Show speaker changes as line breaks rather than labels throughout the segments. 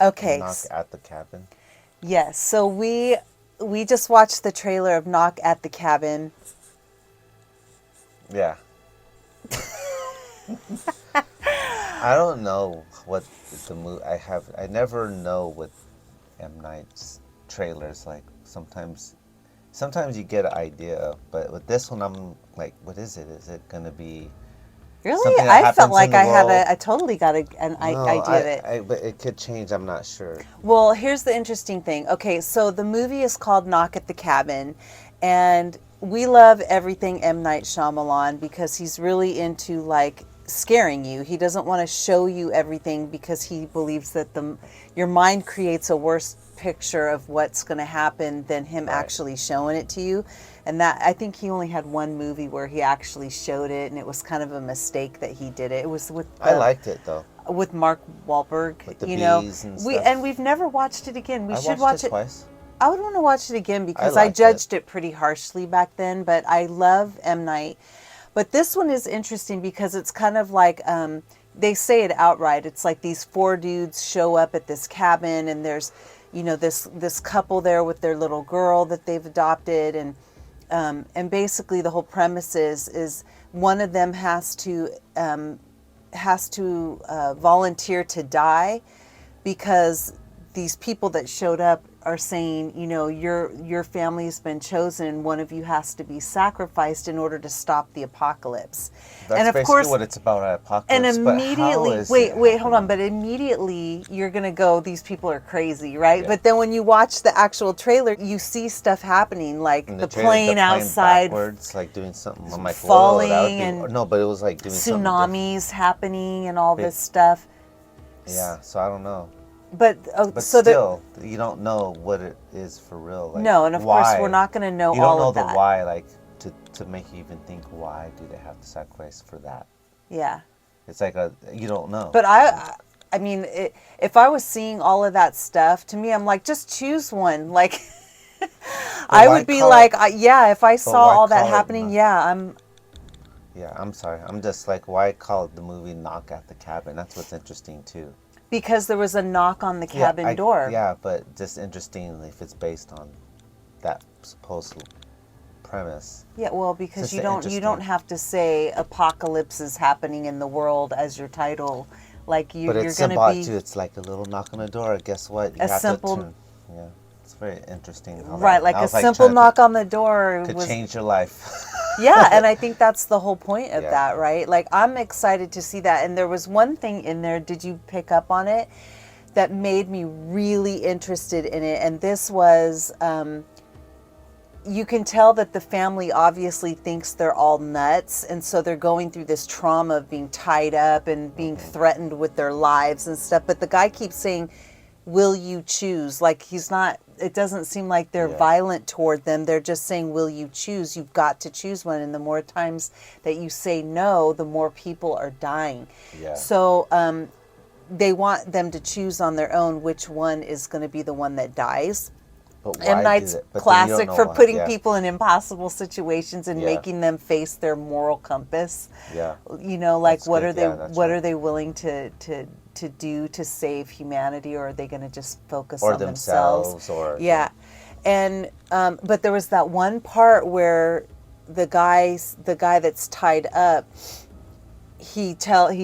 Okay.
Knock at the Cabin.
Yes. So we just watched the trailer of Knock at the Cabin.
Yeah. I don't know what the movie. I never know what M Night's trailers like. Sometimes you get an idea, but with this one, I'm like, what is it? Is it gonna be
Really?
something that
I felt
happens in
like
the world?
I totally got an
No,
idea of it.
but it could change. I'm not sure.
Well, here's the interesting thing. Okay, so the movie is called Knock at the Cabin, and we love everything M. Night Shyamalan because he's really into like scaring you. He doesn't want to show you everything because he believes that your mind creates a worse picture of what's going to happen than him
Right.
actually showing it to you. And that I think he only had one movie where he actually showed it, and it was kind of a mistake that he did it. It was
I liked it though,
with Mark Wahlberg,
with the
you know.
bees and
We
stuff.
and we've never watched it again. We
I
should
watched
watch
it
it.
twice.
I would want to watch it again because I
liked
judged
it.
it pretty harshly back then, but I love M. Night. But this one is interesting because it's kind of like they say it outright. It's like these four dudes show up at this cabin, and there's, this couple there with their little girl that they've adopted, and basically the whole premise is one of them has to volunteer to die because these people that showed up are saying, your family's been chosen and one of you has to be sacrificed in order to stop the apocalypse.
That's
and of
basically
course,
what it's about, apocalypse.
and
But how
immediately,
is
wait,
it
hold on.
happening?
But immediately you're going to go, these people are crazy, right?
Yeah.
But then when you watch the actual trailer, you see stuff happening, like
In
the
trailer,
plane outside
backwards, like doing something. I'm like,
falling,
whoa, that would be
and
no, but it was like doing something different.
tsunamis happening and all
Big-
this stuff.
Yeah, so I don't know.
But
But
so that
still, you don't know what it is for real. Like,
no, and of
why?
course we're not going to know
You don't
all
know
of
the
that.
why, like to make you even think, why do they have to sacrifice for that?
Yeah.
It's like you don't know.
But I mean, if I was seeing all of that stuff, to me, I'm like, just choose one. Like, I
why
would be
call
like,
it-
yeah, if I saw
why
all that
call it
happening,
not-
yeah,
Yeah, I'm sorry. I'm just like, why call the movie Knock at the Cabin? That's what's interesting too.
because there was a knock on the cabin door.
Yeah, but just interesting if it's based on that supposed premise.
Yeah, well, because
Just
you don't
interesting.
have to say apocalypse is happening in the world as your title. Like
But
you're
it's
going to
symbolic
be
too. It's like a little knock on the door. Guess what? You
a
have
simple,
to turn. Yeah, it's very interesting. How
right?
that,
Like
I
a
was
simple
trying to
knock on the door
could
was
change your life.
yeah, and I think that's the whole point of
Yeah.
that, right? Like I'm excited to see that. And there was one thing in there, did you pick up on it, that made me really interested in it? And this was you can tell that the family obviously thinks they're all nuts, and so they're going through this trauma of being tied up and being threatened with their lives and stuff. But the guy keeps saying, will you choose? Like he's not, it doesn't seem like they're
Yeah.
violent toward them. They're just saying, will you choose? You've got to choose one. And the more times that you say no, the more people are dying.
Yeah.
So they want them to choose on their own which one is going to be the one that dies.
But why
M. Night's
do it? But then you don't
classic
know
for
why.
putting
Yeah.
people in impossible situations and
Yeah.
making them face their moral compass.
Yeah.
Like
That's
what
good.
are they
Yeah, that's
what
right.
are they willing to do to save humanity, or are they going to just focus
Or
on themselves?
or
Yeah. And but there was that one part where the guy that's tied up, he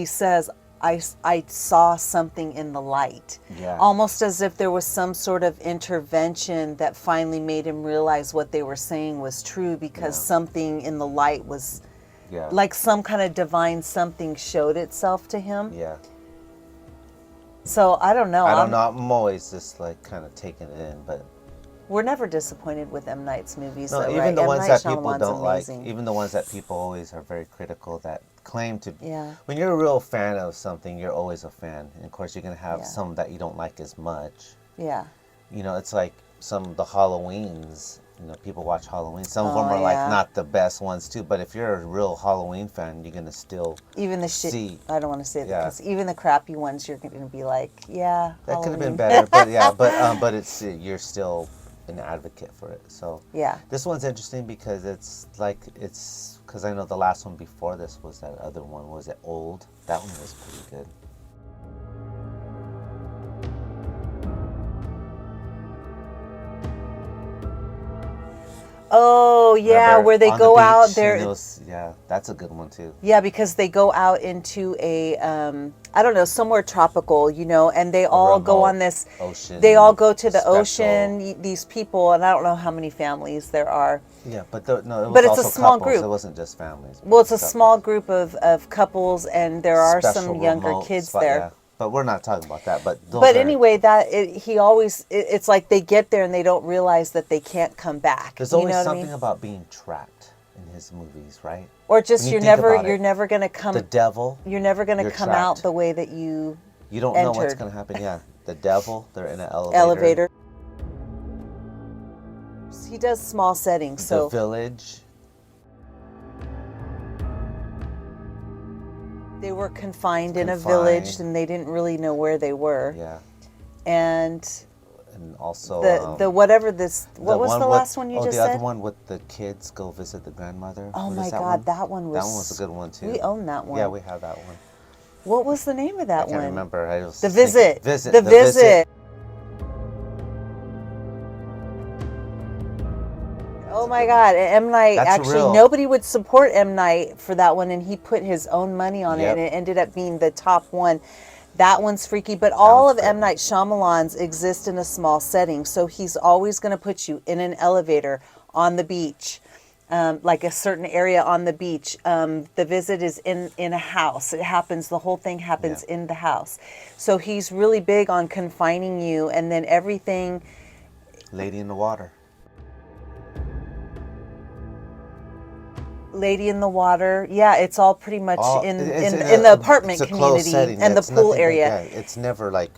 says, I saw something in the light.
Yeah.
Almost as if there was some sort of intervention that finally made him realize what they were saying was true, because
Yeah.
something in the light was
Yeah.
like some kind of divine something showed itself to him.
Yeah.
So I don't know.
I don't know. I'm always just like kind of taking it in, but
We're never disappointed with M. Night's movies,
no,
though,
even
right?
the
M.
ones
Night
that people
Shyamalan's
don't
amazing.
like, even the ones that people always are very critical, that claim to.
Yeah.
When you're a real fan of something, you're always a fan, and of course you're gonna have
Yeah.
some that you don't like as much.
Yeah.
It's like some of the Halloweens. People watch Halloween. Some of
Oh,
them are
yeah.
like not the best ones too. But if you're a real Halloween fan, you're gonna still
Even the shit.
see.
I don't want to say that,
Yeah.
because even the crappy ones, you're going to be like, yeah.
That could have been
Halloween.
better, but yeah, but it's you're still an advocate for it. So
Yeah.
this one's interesting because it's because I know the last one before this was that other one. Was it Old? That one was pretty good.
Oh yeah,
Remember,
where they
on the
go
beach,
out
and
there.
it was, yeah, that's a good one too.
Yeah, because they go out into a I don't know, somewhere tropical, you know, and they
A
all go
remote
on this.
ocean.
They all go to the
special.
ocean. These people, and I don't know how many families there are.
Yeah, but no, it was
But it's a
also
small
couples.
group.
It wasn't just families.
Well, it's a
Couples.
small group of couples, and there are
Special
some younger
remote
kids
spot.
there.
Yeah, but we're not talking about that. But those
But
are.
anyway, he always, it's like they get there and they don't realize that they can't come back.
There's
You
always
know what I
something
mean?
about being trapped in his movies, right?
Or just
When you think about
you're
it,
never gonna come.
the devil.
You're never gonna
You're
come out
trapped.
the way that you
You don't know what's
entered.
gonna happen. Yeah, the devil. They're in an
Elevator. He does small settings,
The
so
village.
they were confined in a village and they didn't really know where they were.
Yeah,
And
also
the whatever this, what was the last one you just
the
said?
other one with the kids go visit the grandmother.
Oh
What
my
is that
God,
one?
that one was.
That one was a good one too.
We own that one.
Yeah, we have that one.
What was the name of that
I can't
one?
remember. I was
The
thinking-
Visit.
The Visit.
Oh my God, M. Night,
That's
actually
real.
nobody would support M. Night for that one, and he put his own money on
Yep.
it, and it ended up being the top one. That one's freaky, but all of
Sounds
M. Night Shyamalan's exist in a small setting, so he's always going to put you in an elevator, on the beach, like a certain area on the beach. The Visit is in a house. It happens, the whole thing happens in the house. So he's really big on confining you, and then everything.
Lady in the Water.
Lady in the Water, yeah, it's all pretty much in
it's
the apartment
it's a closed
community
setting.
and the
It's
pool
nothing
area.
it's never like.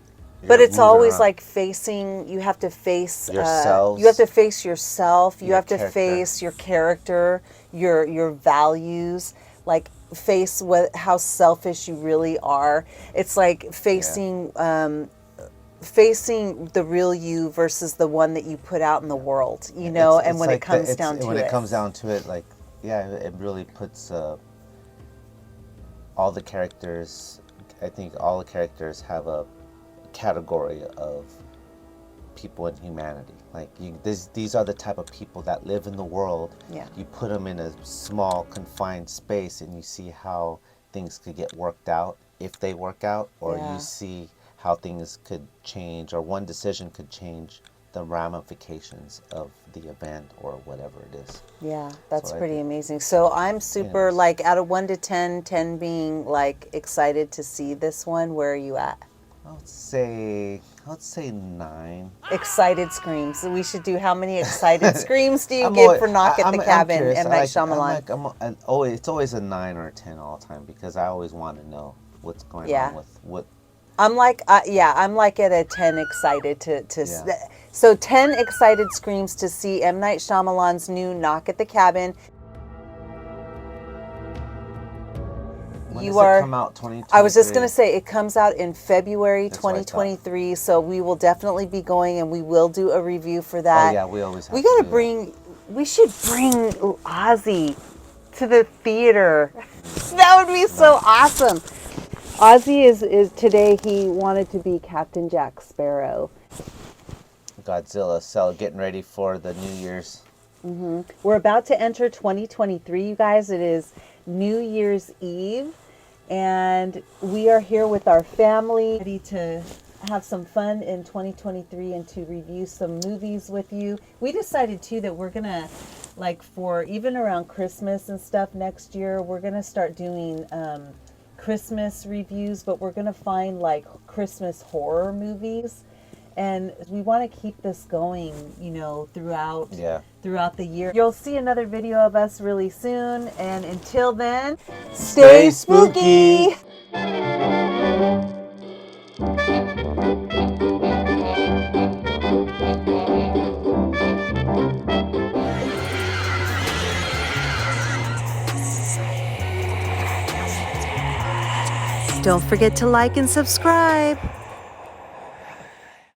But
you're
it's
moving
always
around.
like facing. You have to face
Yourselves.
you have to face yourself. You
Your
have to
character.
face your character, your values. Like face how selfish you really are. It's like facing facing the real you versus the one that you put out in the world. You know, and when it comes down to it.
When it comes down to it, like. Yeah, it really puts all the characters. I think all the characters have a category of people in humanity. Like these are the type of people that live in the world.
Yeah.
You put them in a small confined space, and you see how things could get worked out if they work out, or
Yeah.
you see how things could change, or one decision could change the ramifications of the event or whatever it is.
Yeah, that's
what I
pretty
think.
amazing. So I'm super, like, out of 1 to 10, 10 being, like, excited to see this one. Where are you at?
I'd say 9.
Excited screams. We should do, how many excited screams do you
I'm
give
always-
for Knock at
I'm-
the
I'm
Cabin,
curious.
M. Night Shyamalan?
It's always a 9 or a 10 all the time, because I always want to know what's going
Yeah.
on with what.
I'm like, I'm like at a 10 excited to
Yeah.
so 10 excited screams to see M. Night Shyamalan's new Knock at the Cabin.
When
You
does
are.
it come out? 2023.
I was just going to say it comes out in February
That's what I thought.
2023, so we will definitely be going and we will do a review for that.
Oh yeah, we always. Have
We
to
got to
do that.
bring. We should bring Ozzy to the theater. That would be so awesome. Ozzy is today. He wanted to be Captain Jack Sparrow.
Godzilla. So getting ready for the New Year's.
We're about to enter 2023, you guys. It is New Year's Eve, and we are here with our family, ready to have some fun in 2023 and to review some movies with you. We decided too that we're gonna, like, for even around Christmas and stuff next year, we're gonna start doing Christmas reviews, but we're gonna find like Christmas horror movies. And we want to keep this going, you know, throughout the year. You'll see another video of us really soon. And until then, stay spooky. Don't forget to like and subscribe.